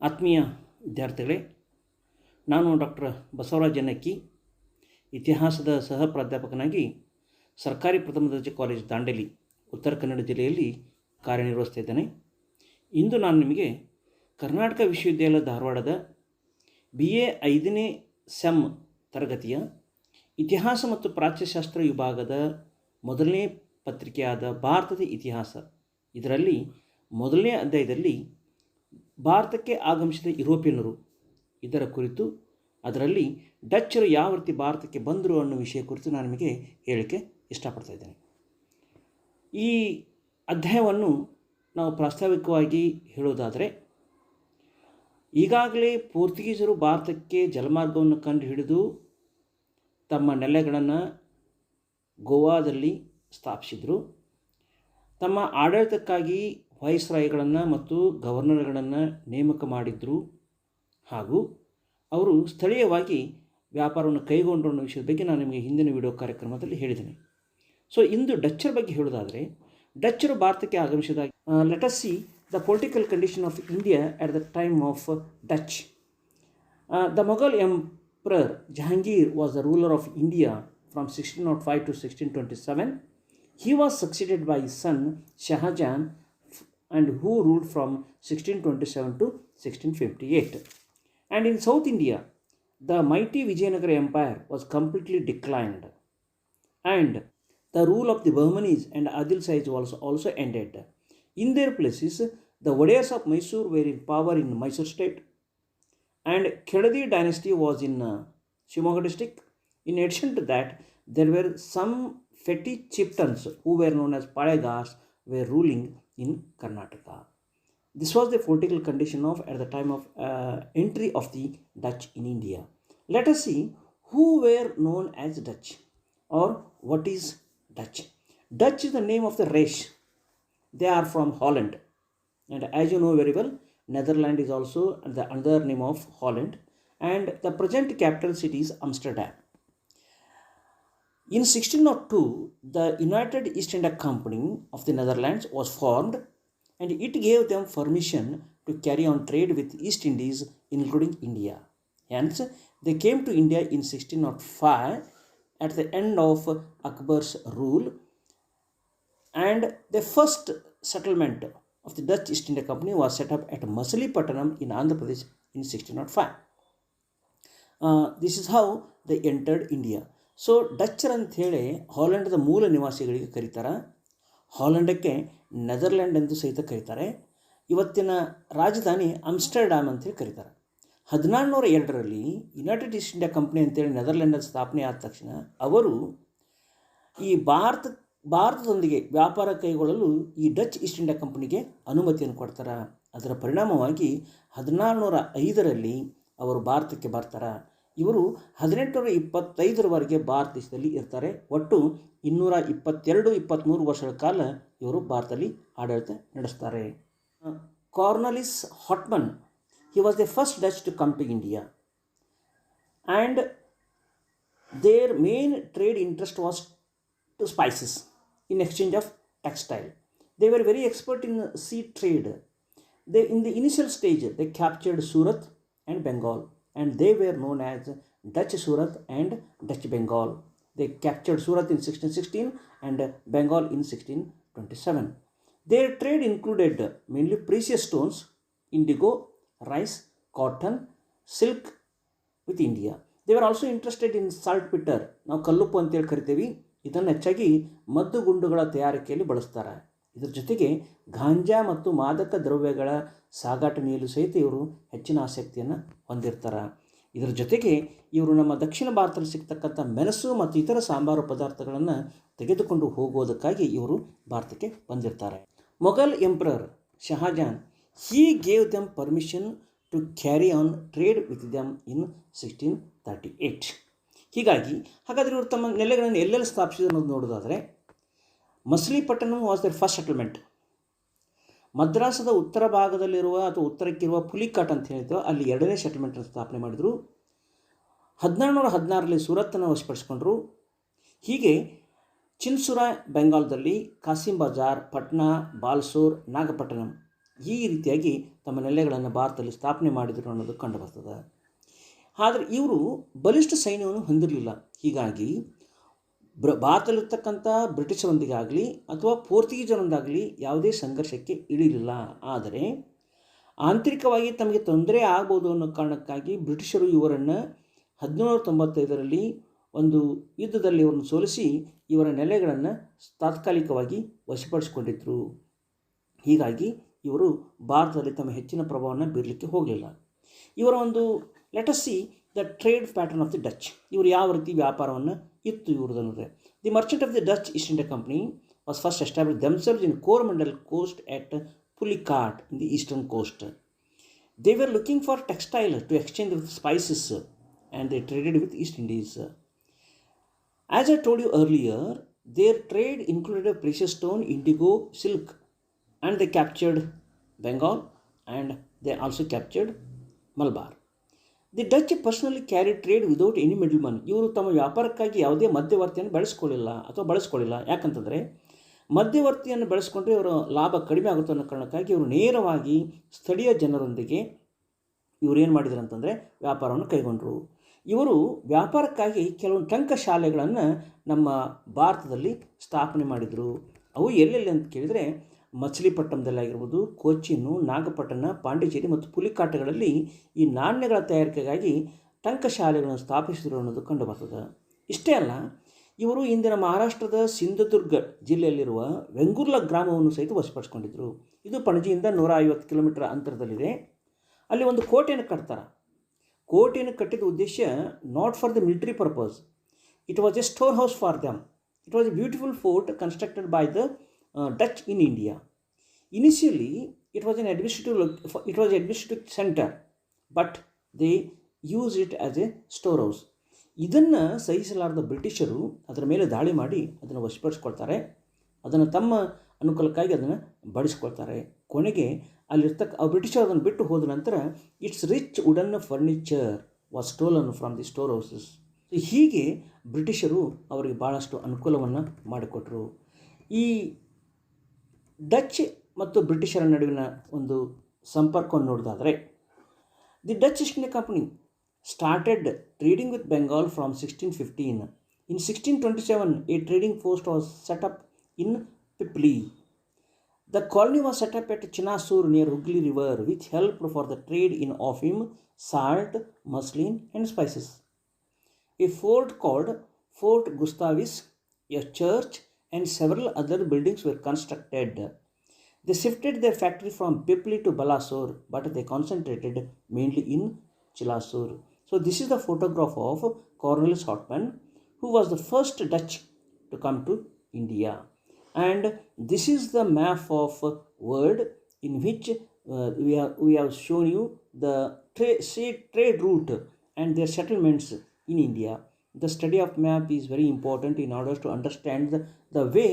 ಆತ್ಮೀಯ ವಿದ್ಯಾರ್ಥಿಗಳೇ, ನಾನು ಡಾಕ್ಟರ್ ಬಸವರಾಜ ಜನಕ್ಕಿ, ಇತಿಹಾಸದ ಸಹ ಪ್ರಾಧ್ಯಾಪಕನಾಗಿ ಸರ್ಕಾರಿ ಪ್ರಥಮ ದರ್ಜೆ ಕಾಲೇಜ್ ದಾಂಡೇಲಿ, ಉತ್ತರ ಕನ್ನಡ ಜಿಲ್ಲೆಯಲ್ಲಿ ಕಾರ್ಯನಿರ್ವಹಿಸ್ತಾ ಇದ್ದೇನೆ. ಇಂದು ನಾನು ನಿಮಗೆ ಕರ್ನಾಟಕ ವಿಶ್ವವಿದ್ಯಾಲಯ ಧಾರವಾಡದ BA 5ನೇ ಸೆಮ್ ತರಗತಿಯ ಇತಿಹಾಸ ಮತ್ತು ಪ್ರಾಚ್ಯಶಾಸ್ತ್ರ ವಿಭಾಗದ ಮೊದಲನೇ ಪತ್ರಿಕೆಯಾದ ಭಾರತದ ಇತಿಹಾಸ, ಇದರಲ್ಲಿ ಮೊದಲನೇ ಅಧ್ಯಾಯದಲ್ಲಿ ಭಾರತಕ್ಕೆ ಆಗಮಿಸಿದ ಯುರೋಪಿಯನ್ನರು ಇದರ ಕುರಿತು, ಅದರಲ್ಲಿ ಡಚ್ಚರು ಯಾವ ರೀತಿ ಭಾರತಕ್ಕೆ ಬಂದರು ಅನ್ನೋ ವಿಷಯ ಕುರಿತು ನಾನು ನಿಮಗೆ ಹೇಳಕ್ಕೆ ಇಷ್ಟಪಡ್ತಾ ಇದ್ದೇನೆ. ಈ ಅಧ್ಯಾಯವನ್ನು ನಾವು ಪ್ರಾಸ್ತಾವಿಕವಾಗಿ ಹೇಳೋದಾದರೆ, ಈಗಾಗಲೇ ಪೋರ್ಚುಗೀಸರು ಭಾರತಕ್ಕೆ ಜಲಮಾರ್ಗವನ್ನು ಕಂಡುಹಿಡಿದು ತಮ್ಮ ನೆಲೆಗಳನ್ನು ಗೋವಾದಲ್ಲಿ ಸ್ಥಾಪಿಸಿದರು. ತಮ್ಮ ಆಡಳಿತಕ್ಕಾಗಿ ವೈಸ್ರಾಯ್ಗಳನ್ನು ಮತ್ತು ಗವರ್ನರ್ಗಳನ್ನು ನೇಮಕ ಮಾಡಿದ್ರು ಹಾಗೂ ಅವರು ಸ್ಥಳೀಯವಾಗಿ ವ್ಯಾಪಾರವನ್ನು ಕೈಗೊಂಡರು ಅನ್ನೋ ವಿಷಯದ ಬಗ್ಗೆ ನಾನು ನಿಮಗೆ ಹಿಂದಿನ ವಿಡಿಯೋ ಕಾರ್ಯಕ್ರಮದಲ್ಲಿ ಹೇಳಿದ್ದೇನೆ. ಸೊ ಇಂದು ಡಚ್ಚರ ಬಗ್ಗೆ ಹೇಳೋದಾದರೆ, ಡಚ್ಚರು ಭಾರತಕ್ಕೆ ಆಗಮಿಸಿದಾಗ let us see the political condition of India at the time of Dutch. The Mughal emperor Jahangir was the ruler of India from 1605 to 1627. He was succeeded by his son Shahjahan, and who ruled from 1627 to 1658. And in South India, the mighty Vijayanagara Empire was completely declined, and the rule of the Bahmanis and Adil Shahis was also ended. In their places, the Wadiyars of Mysore were in power in Mysore state, and Kedadi dynasty was in Shimoga district. In addition to that, there were some petty chieftains who were known as Palegas were ruling in Karnataka. This was the political condition of at the time of entry of the Dutch in India. Let us see who were known as Dutch, or what is Dutch. Dutch is the name of the race. They are from Holland, and as you know very well, Netherlands is also the another name of Holland, and the present capital city is Amsterdam. In 1602, the United East India Company of the Netherlands was formed, and it gave them permission to carry on trade with East Indies, including India. Hence, they came to India in 1605 at the end of Akbar's rule, and the first settlement of the Dutch East India Company was set up at Machilipatnam in Andhra Pradesh in 1605. This is how they entered India. So ಡಚ್ಚರ್ ಅಂಥೇಳಿ ಹಾಲೆಂಡ್ದ ಮೂಲ ನಿವಾಸಿಗಳಿಗೆ ಕರೀತಾರೆ. ಹಾಲೆಂಡಕ್ಕೆ Netherland ಎಂದು ಸಹಿತ ಕರೀತಾರೆ. ಇವತ್ತಿನ ರಾಜಧಾನಿ ಆಮ್ಸ್ಟರ್ಡ್ಯಾಮ್ ಅಂತೇಳಿ ಕರೀತಾರೆ. 1702ರಲ್ಲಿ ಯುನೈಟೆಡ್ ಈಸ್ಟ್ ಇಂಡಿಯಾ ಕಂಪ್ನಿ ಅಂತೇಳಿ ನೆದರ್ಲ್ಯಾಂಡ್ ಸ್ಥಾಪನೆ ಆದ ತಕ್ಷಣ ಅವರು ಈ ಭಾರತದೊಂದಿಗೆ ವ್ಯಾಪಾರ ಕೈಗೊಳ್ಳಲು ಈ ಡಚ್ ಈಸ್ಟ್ ಇಂಡಿಯಾ ಕಂಪ್ನಿಗೆ ಅನುಮತಿಯನ್ನು ಕೊಡ್ತಾರೆ. ಅದರ ಪರಿಣಾಮವಾಗಿ 1405ರಲ್ಲಿ ಅವರು ಭಾರತಕ್ಕೆ ಬರ್ತಾರೆ. ಇವರು 1825ರವರೆಗೆ ಭಾರತ ದೇಶದಲ್ಲಿ ಇರ್ತಾರೆ. ಒಟ್ಟು 222-23 ವರ್ಷಗಳ ಕಾಲ ಇವರು ಭಾರತದಲ್ಲಿ ಆಡಳಿತ ನಡೆಸ್ತಾರೆ. Cornelis Houtman, he was the first Dutch to come to India, and their main trade interest was to spices in exchange of textile. They were very expert in sea trade. In the initial stage, they captured Surat and Bengal, and they were known as Dutch Surat and Dutch Bengal. They captured Surat in 1616 and Bengal in 1627. Their trade included mainly precious stones, indigo, rice, cotton, silk with India. They were also interested in saltpeter. ನಾವು ಕಲ್ಲುಪ್ಪು ಅಂತೇಳಿ ಕರಿತೀವಿ. ಇದನ್ನು ಹೆಚ್ಚಾಗಿ ಮದ್ದುಗುಂಡುಗಳ ತಯಾರಿಕೆಯಲ್ಲಿ ಬಳಸ್ತಾರೆ. ಇದರ ಜೊತೆಗೆ ಗಾಂಜಾ ಮತ್ತು ಮಾದಕ ದ್ರವ್ಯಗಳ ಸಾಗಾಟನೆಯಲ್ಲೂ ಸಹಿತ ಇವರು ಹೆಚ್ಚಿನ ಆಸಕ್ತಿಯನ್ನು ಹೊಂದಿರ್ತಾರೆ. ಇದರ ಜೊತೆಗೆ ಇವರು ನಮ್ಮ ದಕ್ಷಿಣ ಭಾರತದಲ್ಲಿ ಸಿಗ್ತಕ್ಕಂಥ ಮೆಣಸು ಮತ್ತು ಇತರ ಸಾಂಬಾರು ಪದಾರ್ಥಗಳನ್ನು ತೆಗೆದುಕೊಂಡು ಹೋಗೋದಕ್ಕಾಗಿ ಇವರು ಭಾರತಕ್ಕೆ ಬಂದಿರ್ತಾರೆ. Mughal emperor Shahjahan, he gave them permission to carry on trade with them in 1638. ಹಾಗಾದರೆ ಇವರು ತಮ್ಮ ನೆಲೆಗಳನ್ನು ಎಲ್ಲೆಲ್ಲಿ ಸ್ಥಾಪಿಸಿದ್ರು ಅನ್ನೋದು ನೋಡೋದಾದರೆ, ಮಚಿಲಿಪಟ್ಟಣಂ ವಾಸ್ ದರ್ ಫಸ್ಟ್ ಸೆಟಲ್ಮೆಂಟ್. ಮದ್ರಾಸದ ಉತ್ತರ ಭಾಗದಲ್ಲಿರುವ ಅಥವಾ ಉತ್ತರಕ್ಕಿರುವ ಪುಲಿಕಾಟ್ ಅಂತ ಹೇಳಿದ್ರು, ಅಲ್ಲಿ ಎರಡನೇ ಸೆಟಲ್ಮೆಂಟನ್ನು ಸ್ಥಾಪನೆ ಮಾಡಿದರು. 1716ರಲ್ಲಿ ಸೂರತ್ತನ್ನು ವಶಪಡಿಸಿಕೊಂಡ್ರು. ಹೀಗೆ ಚಿನ್ಸುರಾ ಬೆಂಗಾಲ್ದಲ್ಲಿ, ಕಾಸಿಂ ಬಜಾರ್, ಪಟ್ನಾ, ಬಾಲ್ಸೋರ್, ನಾಗಪಟ್ಟಣಂ ಈ ರೀತಿಯಾಗಿ ತಮ್ಮ ನೆಲೆಗಳನ್ನು ಭಾರತದಲ್ಲಿ ಸ್ಥಾಪನೆ ಮಾಡಿದರು ಅನ್ನೋದು ಕಂಡುಬರ್ತದೆ. ಆದರೆ ಇವರು ಬಲಿಷ್ಠ ಸೈನ್ಯವನ್ನು ಹೊಂದಿರಲಿಲ್ಲ. ಹೀಗಾಗಿ ಭಾರತದಲ್ಲಿರ್ತಕ್ಕಂಥ ಬ್ರಿಟಿಷರೊಂದಿಗಾಗಲಿ ಅಥವಾ ಪೋರ್ಚುಗೀಸರೊಂದಾಗಲಿ ಯಾವುದೇ ಸಂಘರ್ಷಕ್ಕೆ ಇಳಿಲಿಲ್ಲ. ಆದರೆ ಆಂತರಿಕವಾಗಿ ತಮಗೆ ತೊಂದರೆ ಆಗ್ಬೋದು ಅನ್ನೋ ಕಾರಣಕ್ಕಾಗಿ ಬ್ರಿಟಿಷರು ಇವರನ್ನು 1795ರಲ್ಲಿ ಒಂದು ಯುದ್ಧದಲ್ಲಿ ಇವರನ್ನು ಸೋಲಿಸಿ ಇವರ ನೆಲೆಗಳನ್ನು ತಾತ್ಕಾಲಿಕವಾಗಿ ವಶಪಡಿಸಿಕೊಂಡಿದ್ದರು. ಹೀಗಾಗಿ ಇವರು ಭಾರತದಲ್ಲಿ ತಮ್ಮ ಹೆಚ್ಚಿನ ಪ್ರಭಾವವನ್ನು ಬೀರಲಿಕ್ಕೆ ಹೋಗಲಿಲ್ಲ. ಇವರ ಒಂದು let us see the trade pattern of the Dutch. ಇವರು ಯಾವ ರೀತಿ ವ್ಯಾಪಾರವನ್ನು ಇತ್ತು ಇವ್ರದನ್ನೋದ್ರೆ. The merchant of the Dutch East India company was first establish themselves in Coromandel coast at Pulicat in the eastern coast. They were looking for textile to exchange with spices and they traded with East Indies. As I told you earlier, their trade included precious stone, indigo, silk, and they captured Bengal and they also captured Malabar. The Dutch personally carried trade without any middleman. ಇವರು ತಮ್ಮ ವ್ಯಾಪಾರಕ್ಕಾಗಿ ಯಾವುದೇ ಮಧ್ಯವರ್ತಿಯನ್ನು ಬಳಸ್ಕೊಳ್ಳಿಲ್ಲ. ಯಾಕಂತಂದರೆ ಮಧ್ಯವರ್ತಿಯನ್ನು ಬೆಳೆಸ್ಕೊಂಡ್ರೆ ಇವರ ಲಾಭ ಕಡಿಮೆ ಆಗುತ್ತೆ ಅನ್ನೋ ಕಾರಣಕ್ಕಾಗಿ ಇವರು ನೇರವಾಗಿ ಸ್ಥಳೀಯ ಜನರೊಂದಿಗೆ ಇವರು ಏನು ಮಾಡಿದ್ರು ಅಂತಂದರೆ ವ್ಯಾಪಾರವನ್ನು ಕೈಗೊಂಡರು. ಇವರು ವ್ಯಾಪಾರಕ್ಕಾಗಿ ಕೆಲವೊಂದು ಟಂಕಶಾಲೆಗಳನ್ನು ನಮ್ಮ ಭಾರತದಲ್ಲಿ ಸ್ಥಾಪನೆ ಮಾಡಿದರು. ಅವು ಎಲ್ಲೆಲ್ಲಿ ಅಂತ ಕೇಳಿದರೆ ಮಚಿಲಿಪಟ್ಟಣದಲ್ಲಾಗಿರ್ಬೋದು, ಕೊಚ್ಚಿನು, ನಾಗಪಟ್ಟಣ, ಪಾಂಡಿಚೇರಿ ಮತ್ತು ಪುಲಿಕಾಟಗಳಲ್ಲಿ ಈ ನಾಣ್ಯಗಳ ತಯಾರಿಕೆಗಾಗಿ ಟಂಕಶಾಲೆಗಳನ್ನು ಸ್ಥಾಪಿಸಿದರು ಅನ್ನೋದು ಕಂಡುಬರ್ತದೆ. ಇಷ್ಟೇ ಅಲ್ಲ, ಇವರು ಇಂದಿನ ಮಹಾರಾಷ್ಟ್ರದ ಸಿಂಧುದುರ್ಗ ಜಿಲ್ಲೆಯಲ್ಲಿರುವ ವೆಂಗುರ್ಲ ಗ್ರಾಮವನ್ನು ಸಹಿತ ವಶಪಡಿಸಿಕೊಂಡಿದ್ದರು. ಇದು ಪಣಜಿಯಿಂದ 150 ಕಿಲೋಮೀಟರ್ ಅಂತರದಲ್ಲಿದೆ. ಅಲ್ಲಿ ಒಂದು ಕೋಟೆಯನ್ನು ಕಟ್ತಾರೆ. ಕೋಟೆಯನ್ನು ಕಟ್ಟಿದ ಉದ್ದೇಶ not for the military purpose, it was A store house for them. It was A beautiful fort constructed by the Dutch in India. Initially it was an administrative centre, but they use it as A store house. ಇದನ್ನು ಸಹಿಸಲಾರದ ಬ್ರಿಟಿಷರು ಅದರ ಮೇಲೆ ದಾಳಿ ಮಾಡಿ ಅದನ್ನು ವಶಪಡಿಸ್ಕೊಳ್ತಾರೆ. ಅದನ್ನು ತಮ್ಮ ಅನುಕೂಲಕ್ಕಾಗಿ ಅದನ್ನು ಬಳಸ್ಕೊಳ್ತಾರೆ. ಕೊನೆಗೆ ಬ್ರಿಟಿಷರು ಅದನ್ನು ಬಿಟ್ಟು ಹೋದ ನಂತರ it's rich wooden furniture was stolen from the store houses. ಹೀಗೆ ಬ್ರಿಟಿಷರು ಅವರಿಗೆ ಭಾಳಷ್ಟು ಅನುಕೂಲವನ್ನು ಮಾಡಿಕೊಟ್ರು. ಈ ಡಚ್ ಮತ್ತು ಬ್ರಿಟಿಷರ ನಡುವಿನ ಒಂದು ಸಂಪರ್ಕವನ್ನು ನೋಡೋದಾದರೆ, the Dutch East India company started trading with Bengal from 1615. In 1627, a trading post was set up in Pipli. The colony was set up at Chinasur near Hooghly River, which helped for the trade in opium, salt, muslin, and spices. A fort called Fort Gustavus, a church, and several other buildings were constructed. They shifted their factory from Pipli to Balasore, but they concentrated mainly in Chilasur. So this is the photograph of Cornelius Houtman, who was the first Dutch to come to India. And this is the map of world in which we have shown you the trade route and their settlements in India. The study of map is very important in order to understand the way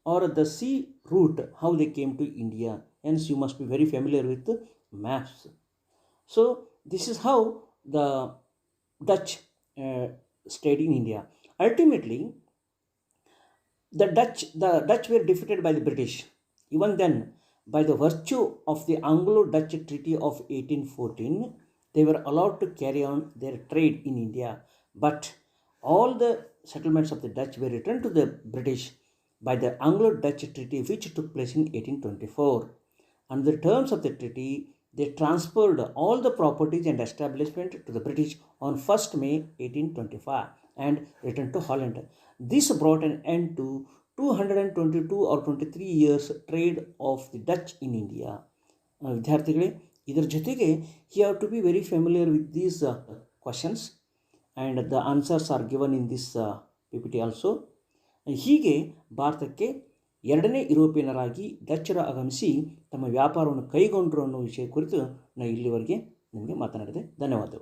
or the sea route, how they came to India. Hence you must be very familiar with maps. So this is how the Dutch stayed in India. Ultimately, the Dutch were defeated by the British. Even then, by the virtue of the Anglo-Dutch Treaty of 1814, they were allowed to carry on their trade in India. But all the settlements of the Dutch were returned to the British by the Anglo-Dutch Treaty, which took place in 1824. Under the terms of the treaty, they transferred all the properties and establishment to the British on 1st May 1825 and returned to Holland. This brought an end to 222 or 23 years trade of the Dutch in India. ವಿದ್ಯಾರ್ಥಿಗಳೇ, ಇದರ ಜೊತೆಗೆ you have to be very familiar with these questions and the answers are given in this PPT also. ಹೀಗೆ ಭಾರತಕ್ಕೆ ಎರಡನೇ ಯುರೋಪಿಯನರಾಗಿ ಡಚ್ಚರು ಆಗಮಿಸಿ ತಮ್ಮ ವ್ಯಾಪಾರವನ್ನು ಕೈಗೊಂಡರು ಅನ್ನೋ ವಿಷಯ ಕುರಿತು ನಾನು ಇಲ್ಲಿವರೆಗೆ ನಿಮಗೆ ಮಾತನಾಡಿದೆ. ಧನ್ಯವಾದಗಳು.